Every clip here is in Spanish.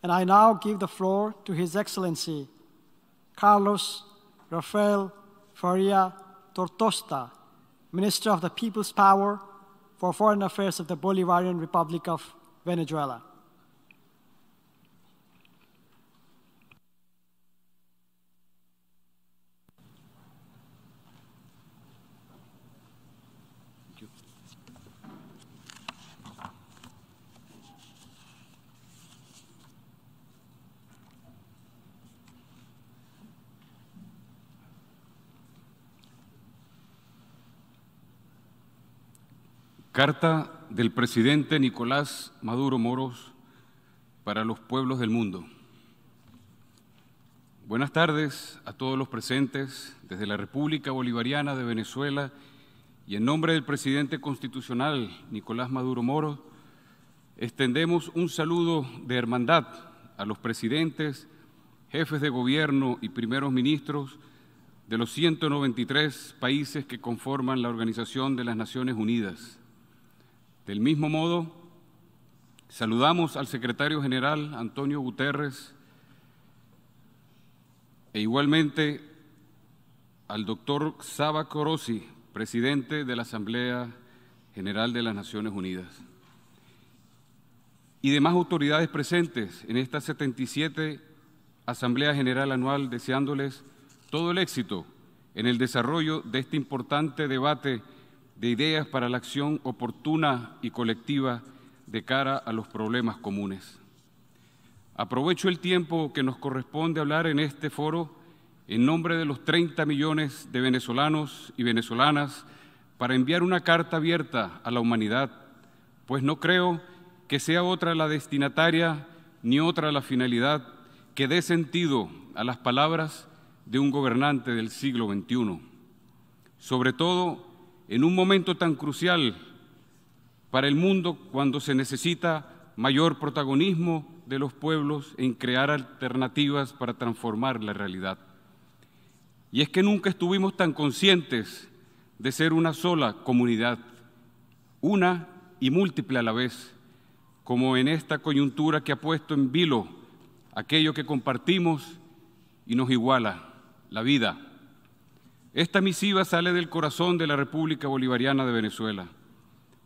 And I now give the floor to His Excellency, Carlos Rafael Faria Tortosta, Minister of the People's Power for Foreign Affairs of the Bolivarian Republic of Venezuela. Carta del presidente Nicolás Maduro Moros para los pueblos del mundo. Buenas tardes a todos los presentes desde la República Bolivariana de Venezuela y en nombre del presidente constitucional Nicolás Maduro Moros, extendemos un saludo de hermandad a los presidentes, jefes de gobierno y primeros ministros de los 193 países que conforman la Organización de las Naciones Unidas. Del mismo modo, saludamos al secretario general Antonio Guterres e igualmente al doctor Csaba Korosi, presidente de la Asamblea General de las Naciones Unidas, y demás autoridades presentes en esta 77 Asamblea General Anual, deseándoles todo el éxito en el desarrollo de este importante debate de ideas para la acción oportuna y colectiva de cara a los problemas comunes. Aprovecho el tiempo que nos corresponde hablar en este foro en nombre de los 30 millones de venezolanos y venezolanas para enviar una carta abierta a la humanidad, pues no creo que sea otra la destinataria ni otra la finalidad que dé sentido a las palabras de un gobernante del siglo XXI. Sobre todo, en un momento tan crucial para el mundo, cuando se necesita mayor protagonismo de los pueblos en crear alternativas para transformar la realidad. Y es que nunca estuvimos tan conscientes de ser una sola comunidad, una y múltiple a la vez, como en esta coyuntura que ha puesto en vilo aquello que compartimos y nos iguala, la vida. Esta misiva sale del corazón de la República Bolivariana de Venezuela,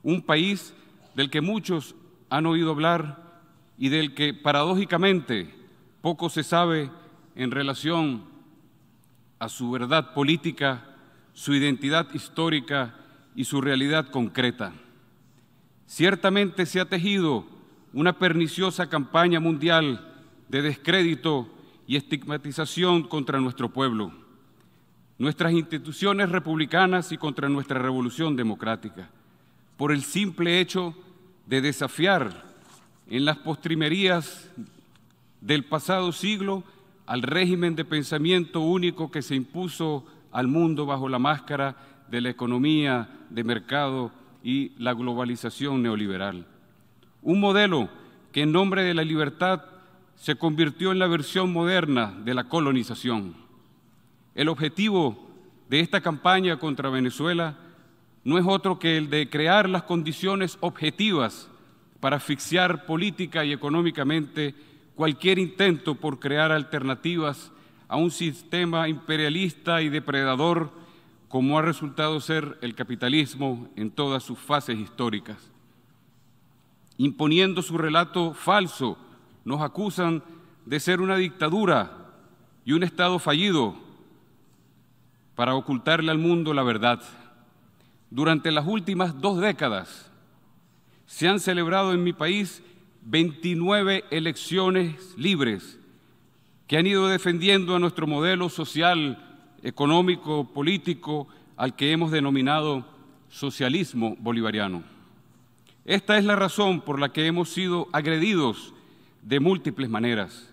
un país del que muchos han oído hablar y del que, paradójicamente, poco se sabe en relación a su verdad política, su identidad histórica y su realidad concreta. Ciertamente se ha tejido una perniciosa campaña mundial de descrédito y estigmatización contra nuestro pueblo, nuestras instituciones republicanas y contra nuestra revolución democrática, por el simple hecho de desafiar en las postrimerías del pasado siglo al régimen de pensamiento único que se impuso al mundo bajo la máscara de la economía de mercado y la globalización neoliberal. Un modelo que en nombre de la libertad se convirtió en la versión moderna de la colonización. El objetivo de esta campaña contra Venezuela no es otro que el de crear las condiciones objetivas para asfixiar política y económicamente cualquier intento por crear alternativas a un sistema imperialista y depredador como ha resultado ser el capitalismo en todas sus fases históricas. Imponiendo su relato falso, nos acusan de ser una dictadura y un Estado fallido para ocultarle al mundo la verdad. Durante las últimas 2 décadas se han celebrado en mi país 29 elecciones libres que han ido defendiendo a nuestro modelo social, económico, político, al que hemos denominado socialismo bolivariano. Esta es la razón por la que hemos sido agredidos de múltiples maneras.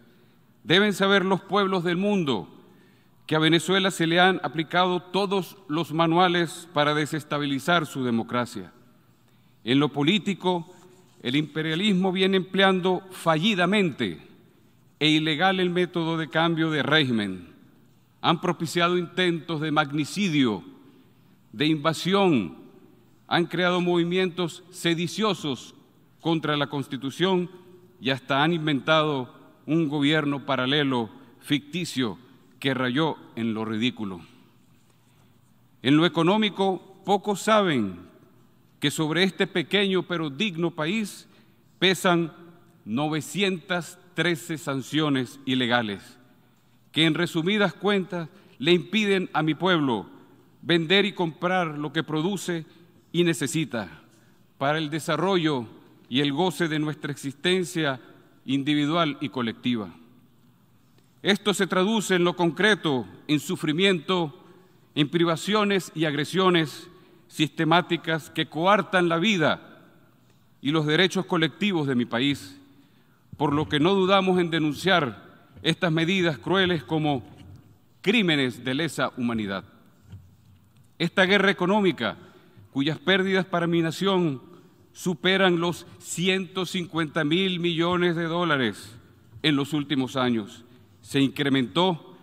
Deben saber los pueblos del mundo que a Venezuela se le han aplicado todos los manuales para desestabilizar su democracia. En lo político, el imperialismo viene empleando fallidamente e ilegal el método de cambio de régimen. Han propiciado intentos de magnicidio, de invasión, han creado movimientos sediciosos contra la Constitución y hasta han inventado un gobierno paralelo, ficticio, que rayó en lo ridículo. En lo económico, pocos saben que sobre este pequeño pero digno país pesan 913 sanciones ilegales, que en resumidas cuentas le impiden a mi pueblo vender y comprar lo que produce y necesita para el desarrollo y el goce de nuestra existencia individual y colectiva. Esto se traduce en lo concreto en sufrimiento, en privaciones y agresiones sistemáticas que coartan la vida y los derechos colectivos de mi país, por lo que no dudamos en denunciar estas medidas crueles como crímenes de lesa humanidad. Esta guerra económica, cuyas pérdidas para mi nación superan los 150.000 millones de dólares en los últimos años, se incrementó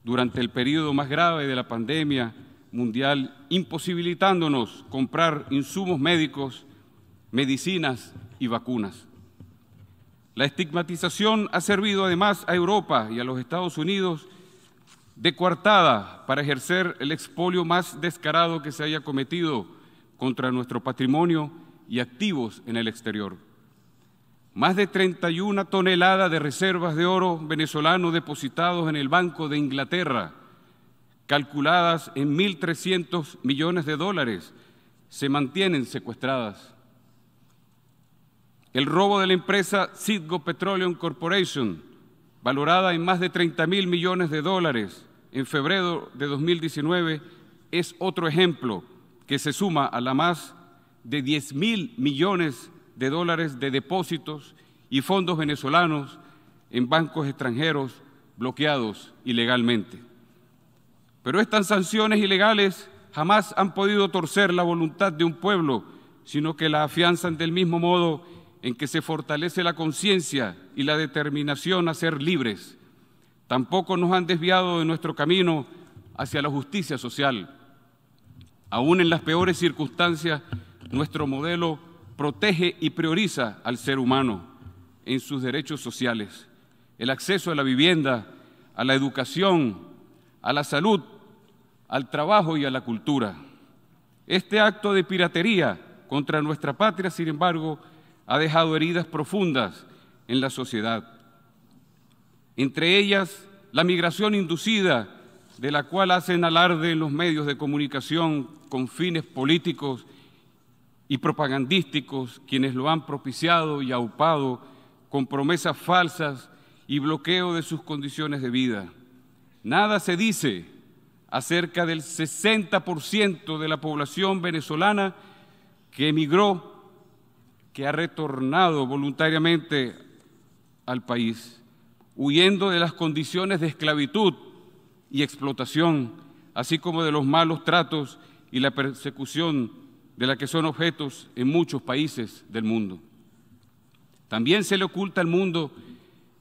durante el periodo más grave de la pandemia mundial, imposibilitándonos comprar insumos médicos, medicinas y vacunas. La estigmatización ha servido además a Europa y a los Estados Unidos de coartada para ejercer el expolio más descarado que se haya cometido contra nuestro patrimonio y activos en el exterior. Más de 31 toneladas de reservas de oro venezolano depositados en el Banco de Inglaterra, calculadas en 1.300 millones de dólares, se mantienen secuestradas. El robo de la empresa Citgo Petroleum Corporation, valorada en más de 30.000 millones de dólares en febrero de 2019, es otro ejemplo que se suma a la más de 10.000 millones de dólares de depósitos y fondos venezolanos en bancos extranjeros bloqueados ilegalmente. Pero estas sanciones ilegales jamás han podido torcer la voluntad de un pueblo, sino que la afianzan del mismo modo en que se fortalece la conciencia y la determinación a ser libres. Tampoco nos han desviado de nuestro camino hacia la justicia social. Aún en las peores circunstancias, nuestro modelo protege y prioriza al ser humano en sus derechos sociales, el acceso a la vivienda, a la educación, a la salud, al trabajo y a la cultura. Este acto de piratería contra nuestra patria, sin embargo, ha dejado heridas profundas en la sociedad. Entre ellas, la migración inducida, de la cual hacen alarde en los medios de comunicación con fines políticos y propagandísticos, quienes lo han propiciado y aupado con promesas falsas y bloqueo de sus condiciones de vida. Nada se dice acerca del 60% de la población venezolana que emigró, que ha retornado voluntariamente al país, huyendo de las condiciones de esclavitud y explotación, así como de los malos tratos y la persecución de la que son objetos en muchos países del mundo. También se le oculta al mundo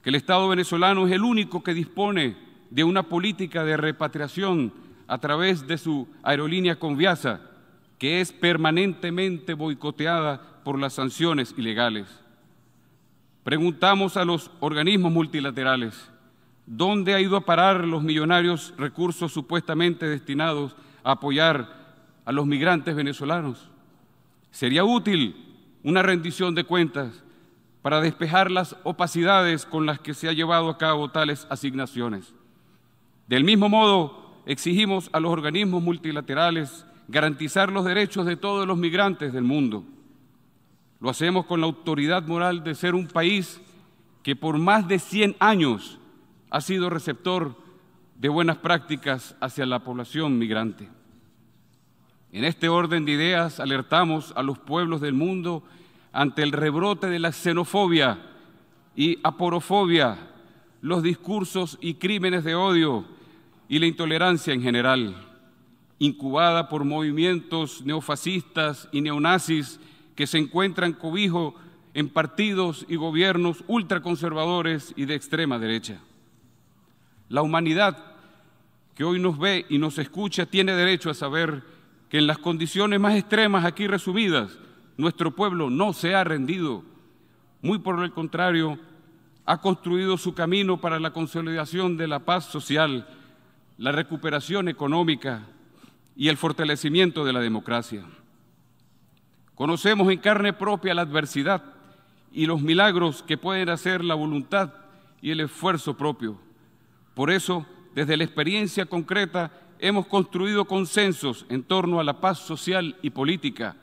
que el Estado venezolano es el único que dispone de una política de repatriación a través de su aerolínea Conviasa, que es permanentemente boicoteada por las sanciones ilegales. Preguntamos a los organismos multilaterales, ¿dónde ha ido a parar los millonarios recursos supuestamente destinados a apoyar a los migrantes venezolanos? Sería útil una rendición de cuentas para despejar las opacidades con las que se ha llevado a cabo tales asignaciones. Del mismo modo, exigimos a los organismos multilaterales garantizar los derechos de todos los migrantes del mundo. Lo hacemos con la autoridad moral de ser un país que por más de 100 años ha sido receptor de buenas prácticas hacia la población migrante. En este orden de ideas alertamos a los pueblos del mundo ante el rebrote de la xenofobia y aporofobia, los discursos y crímenes de odio y la intolerancia en general, incubada por movimientos neofascistas y neonazis que se encuentran cobijo en partidos y gobiernos ultraconservadores y de extrema derecha. La humanidad que hoy nos ve y nos escucha tiene derecho a saber que en las condiciones más extremas aquí resumidas, nuestro pueblo no se ha rendido. Muy por el contrario, ha construido su camino para la consolidación de la paz social, la recuperación económica y el fortalecimiento de la democracia. Conocemos en carne propia la adversidad y los milagros que pueden hacer la voluntad y el esfuerzo propio. Por eso, desde la experiencia concreta, hemos construido consensos en torno a la paz social y política.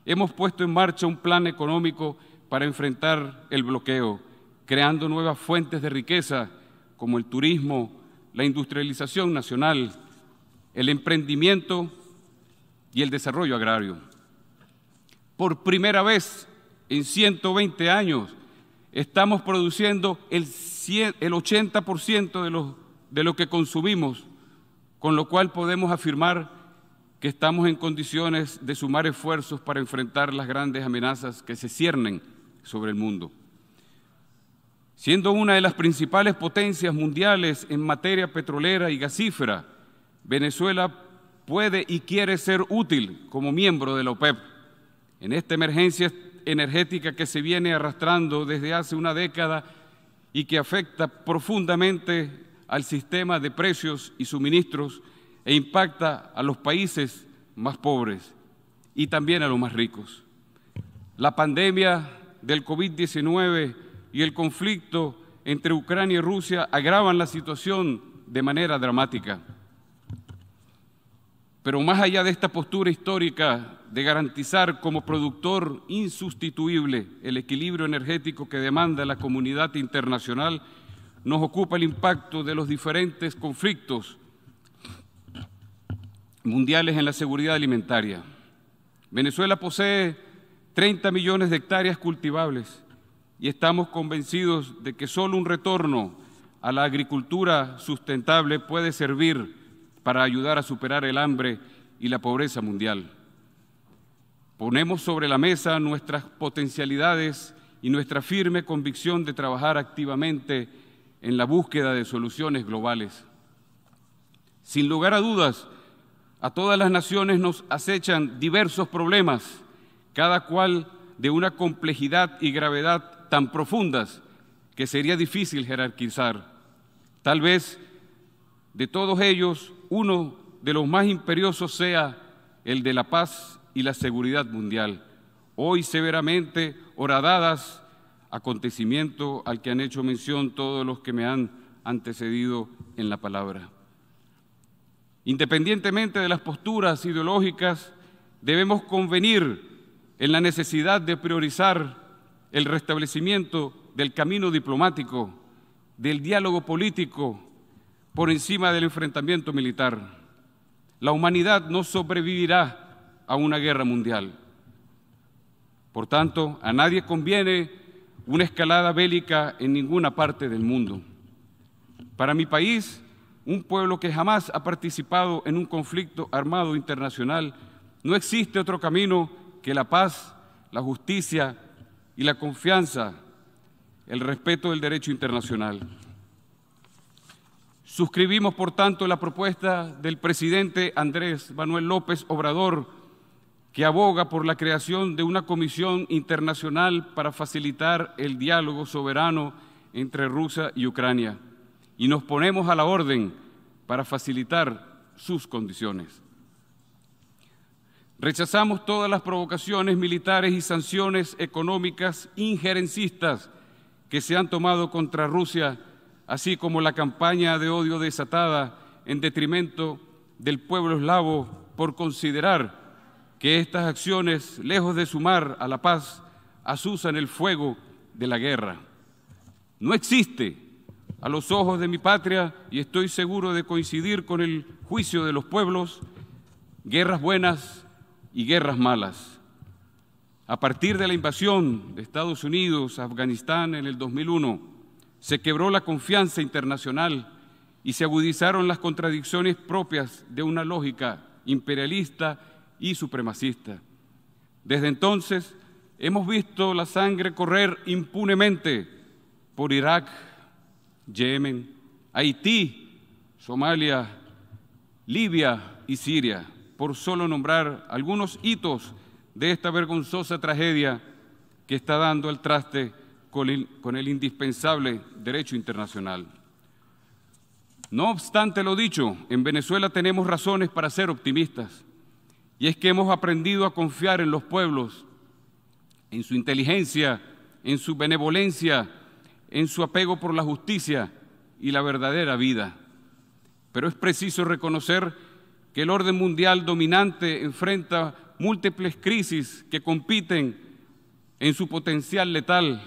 Hemos puesto en marcha un plan económico para enfrentar el bloqueo, creando nuevas fuentes de riqueza como el turismo, la industrialización nacional, el emprendimiento y el desarrollo agrario. Por primera vez en 120 años estamos produciendo el 80% de lo que consumimos, con lo cual podemos afirmar que estamos en condiciones de sumar esfuerzos para enfrentar las grandes amenazas que se ciernen sobre el mundo. Siendo una de las principales potencias mundiales en materia petrolera y gasífera, Venezuela puede y quiere ser útil como miembro de la OPEP. En esta emergencia energética que se viene arrastrando desde hace una década y que afecta profundamente al sistema de precios y suministros e impacta a los países más pobres y también a los más ricos. La pandemia del COVID-19 y el conflicto entre Ucrania y Rusia agravan la situación de manera dramática. Pero más allá de esta postura histórica de garantizar como productor insustituible el equilibrio energético que demanda la comunidad internacional, nos ocupa el impacto de los diferentes conflictos mundiales en la seguridad alimentaria. Venezuela posee 30 millones de hectáreas cultivables y estamos convencidos de que solo un retorno a la agricultura sustentable puede servir para ayudar a superar el hambre y la pobreza mundial. Ponemos sobre la mesa nuestras potencialidades y nuestra firme convicción de trabajar activamente en la búsqueda de soluciones globales. Sin lugar a dudas, a todas las naciones nos acechan diversos problemas, cada cual de una complejidad y gravedad tan profundas que sería difícil jerarquizar. Tal vez de todos ellos, uno de los más imperiosos sea el de la paz y la seguridad mundial, hoy severamente horadadas, acontecimiento al que han hecho mención todos los que me han antecedido en la palabra. Independientemente de las posturas ideológicas, debemos convenir en la necesidad de priorizar el restablecimiento del camino diplomático, del diálogo político, por encima del enfrentamiento militar. La humanidad no sobrevivirá a una guerra mundial. Por tanto, a nadie conviene una escalada bélica en ninguna parte del mundo. Para mi país, un pueblo que jamás ha participado en un conflicto armado internacional, no existe otro camino que la paz, la justicia y la confianza, el respeto del derecho internacional. Suscribimos, por tanto, la propuesta del presidente Andrés Manuel López Obrador, que aboga por la creación de una comisión internacional para facilitar el diálogo soberano entre Rusia y Ucrania, y nos ponemos a la orden para facilitar sus condiciones. Rechazamos todas las provocaciones militares y sanciones económicas injerencistas que se han tomado contra Rusia, así como la campaña de odio desatada en detrimento del pueblo eslavo por considerar que estas acciones, lejos de sumar a la paz, azuzan el fuego de la guerra. No existe, a los ojos de mi patria, y estoy seguro de coincidir con el juicio de los pueblos, guerras buenas y guerras malas. A partir de la invasión de Estados Unidos a Afganistán en el 2001, se quebró la confianza internacional y se agudizaron las contradicciones propias de una lógica imperialista y supremacista. Desde entonces, hemos visto la sangre correr impunemente por Irak, Yemen, Haití, Somalia, Libia y Siria, por solo nombrar algunos hitos de esta vergonzosa tragedia que está dando al traste con el indispensable derecho internacional. No obstante lo dicho, en Venezuela tenemos razones para ser optimistas, y es que hemos aprendido a confiar en los pueblos, en su inteligencia, en su benevolencia, en su apego por la justicia y la verdadera vida. Pero es preciso reconocer que el orden mundial dominante enfrenta múltiples crisis que compiten en su potencial letal,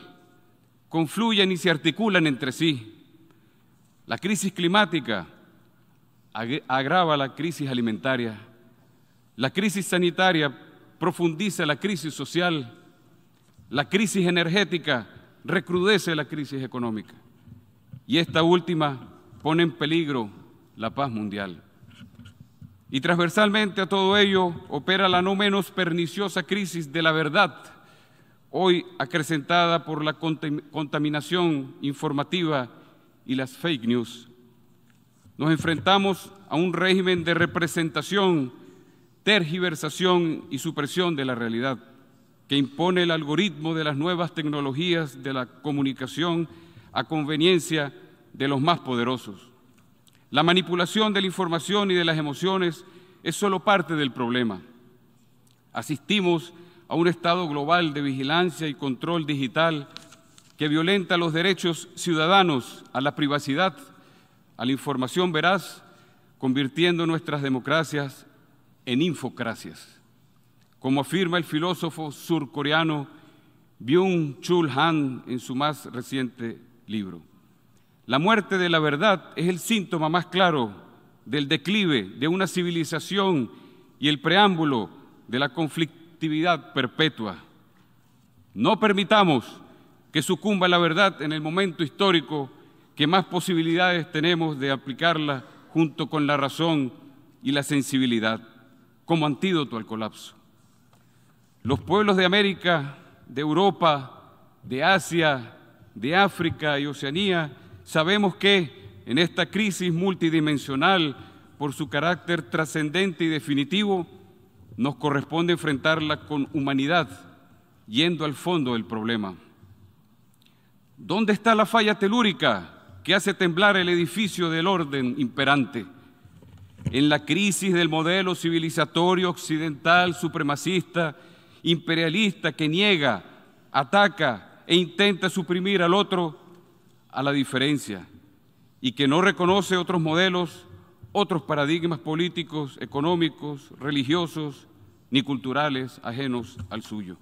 confluyen y se articulan entre sí. La crisis climática agrava la crisis alimentaria, la crisis sanitaria profundiza la crisis social, la crisis energética recrudece la crisis económica y esta última pone en peligro la paz mundial. Y transversalmente a todo ello opera la no menos perniciosa crisis de la verdad, hoy acrecentada por la contaminación informativa y las fake news. Nos enfrentamos a un régimen de representación, tergiversación y supresión de la realidad, que impone el algoritmo de las nuevas tecnologías de la comunicación a conveniencia de los más poderosos. La manipulación de la información y de las emociones es solo parte del problema. Asistimos a un estado global de vigilancia y control digital que violenta los derechos ciudadanos a la privacidad, a la información veraz, convirtiendo nuestras democracias en infocracias. Como afirma el filósofo surcoreano Byung-Chul Han en su más reciente libro. La muerte de la verdad es el síntoma más claro del declive de una civilización y el preámbulo de la conflictividad perpetua. No permitamos que sucumba la verdad en el momento histórico que más posibilidades tenemos de aplicarla junto con la razón y la sensibilidad como antídoto al colapso. Los pueblos de América, de Europa, de Asia, de África y Oceanía, sabemos que en esta crisis multidimensional, por su carácter trascendente y definitivo, nos corresponde enfrentarla con humanidad, yendo al fondo del problema. ¿Dónde está la falla telúrica que hace temblar el edificio del orden imperante? En la crisis del modelo civilizatorio occidental supremacista, imperialista, que niega, ataca e intenta suprimir al otro, a la diferencia, y que no reconoce otros modelos, otros paradigmas políticos, económicos, religiosos ni culturales ajenos al suyo.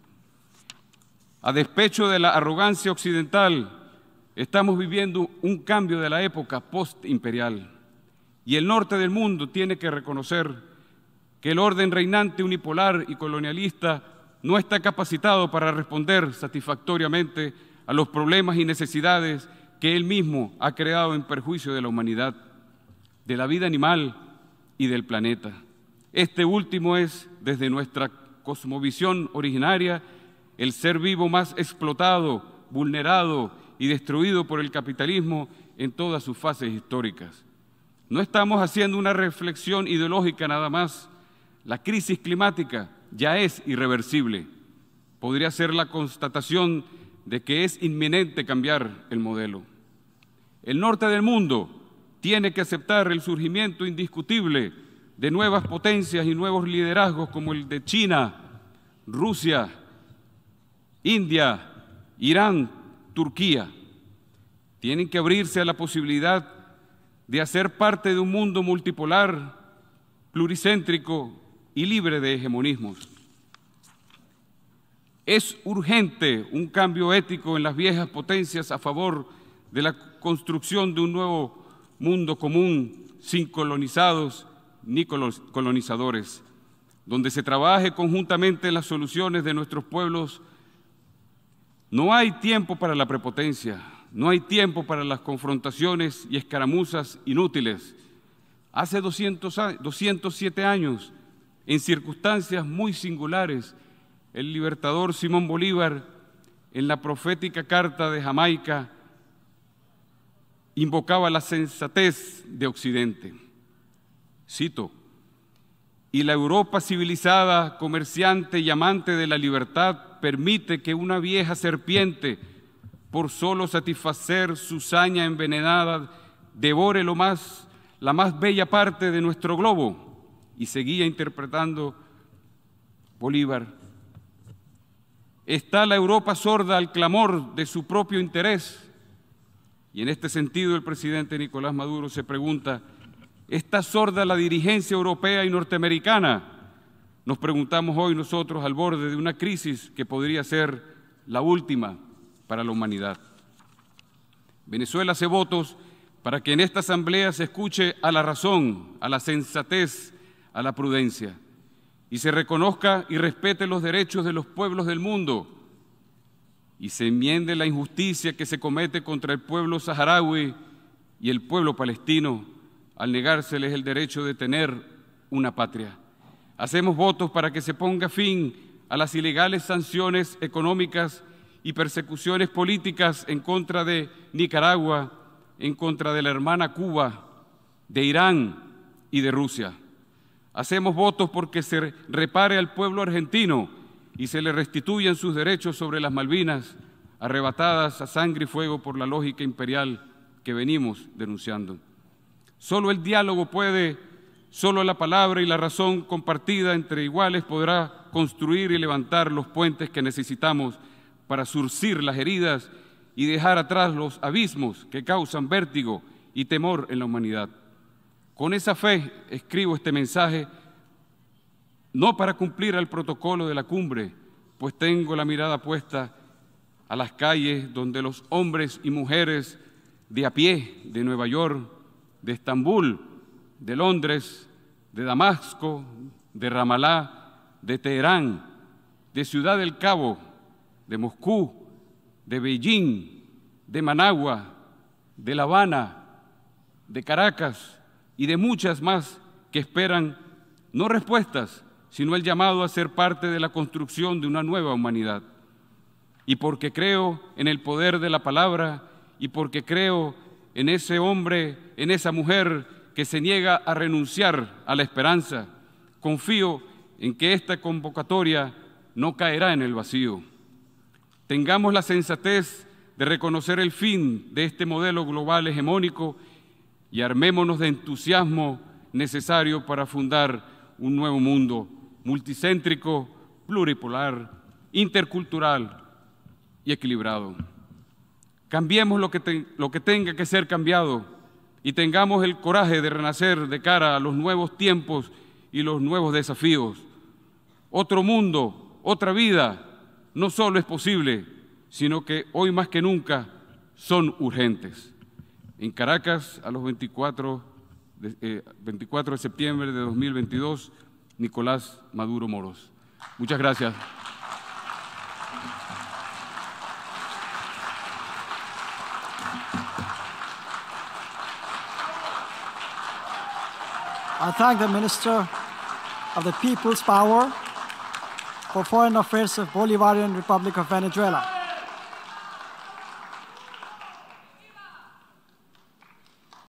A despecho de la arrogancia occidental, estamos viviendo un cambio de la época postimperial y el norte del mundo tiene que reconocer que el orden reinante unipolar y colonialista no está capacitado para responder satisfactoriamente a los problemas y necesidades que él mismo ha creado en perjuicio de la humanidad, de la vida animal y del planeta. Este último es, desde nuestra cosmovisión originaria, el ser vivo más explotado, vulnerado y destruido por el capitalismo en todas sus fases históricas. No estamos haciendo una reflexión ideológica nada más. La crisis climática ya es irreversible. Podría ser la constatación de que es inminente cambiar el modelo. El norte del mundo tiene que aceptar el surgimiento indiscutible de nuevas potencias y nuevos liderazgos como el de China, Rusia, India, Irán, Turquía. Tienen que abrirse a la posibilidad de hacer parte de un mundo multipolar, pluricéntrico y libre de hegemonismos. Es urgente un cambio ético en las viejas potencias a favor de la construcción de un nuevo mundo común, sin colonizados ni colonizadores, donde se trabaje conjuntamente en las soluciones de nuestros pueblos. No hay tiempo para la prepotencia, no hay tiempo para las confrontaciones y escaramuzas inútiles. Hace 207 años, en circunstancias muy singulares, el libertador Simón Bolívar, en la profética Carta de Jamaica, invocaba la sensatez de Occidente. Cito: y la Europa civilizada, comerciante y amante de la libertad, permite que una vieja serpiente por solo satisfacer su saña envenenada, devore la más bella parte de nuestro globo. Y seguía interpretando Bolívar. ¿Está la Europa sorda al clamor de su propio interés? Y en este sentido el presidente Nicolás Maduro se pregunta, ¿está sorda la dirigencia europea y norteamericana? Nos preguntamos hoy nosotros al borde de una crisis que podría ser la última para la humanidad. Venezuela hace votos para que en esta asamblea se escuche a la razón, a la sensatez, a la prudencia, y se reconozca y respete los derechos de los pueblos del mundo, y se enmiende la injusticia que se comete contra el pueblo saharaui y el pueblo palestino al negárseles el derecho de tener una patria. Hacemos votos para que se ponga fin a las ilegales sanciones económicas y persecuciones políticas en contra de Nicaragua, en contra de la hermana Cuba, de Irán y de Rusia. Hacemos votos porque se repare al pueblo argentino y se le restituyan sus derechos sobre las Malvinas, arrebatadas a sangre y fuego por la lógica imperial que venimos denunciando. Solo el diálogo puede, solo la palabra y la razón compartida entre iguales podrá construir y levantar los puentes que necesitamos para zurcir las heridas y dejar atrás los abismos que causan vértigo y temor en la humanidad. Con esa fe escribo este mensaje, no para cumplir el protocolo de la cumbre, pues tengo la mirada puesta a las calles donde los hombres y mujeres de a pie de Nueva York, de Estambul, de Londres, de Damasco, de Ramalá, de Teherán, de Ciudad del Cabo, de Moscú, de Beijing, de Managua, de La Habana, de Caracas y de muchas más que esperan no respuestas, sino el llamado a ser parte de la construcción de una nueva humanidad. Y porque creo en el poder de la palabra y porque creo en ese hombre, en esa mujer que se niega a renunciar a la esperanza, confío en que esta convocatoria no caerá en el vacío. Tengamos la sensatez de reconocer el fin de este modelo global hegemónico y armémonos de entusiasmo necesario para fundar un nuevo mundo multicéntrico, pluripolar, intercultural y equilibrado. Cambiemos lo que tenga que ser cambiado y tengamos el coraje de renacer de cara a los nuevos tiempos y los nuevos desafíos. Otro mundo, otra vida, no solo es posible, sino que hoy más que nunca son urgentes. En Caracas, a los 24 de septiembre de 2022, Nicolás Maduro Moros. Muchas gracias. I thank the Minister of the People's Power for Foreign Affairs of Bolivarian Republic of Venezuela.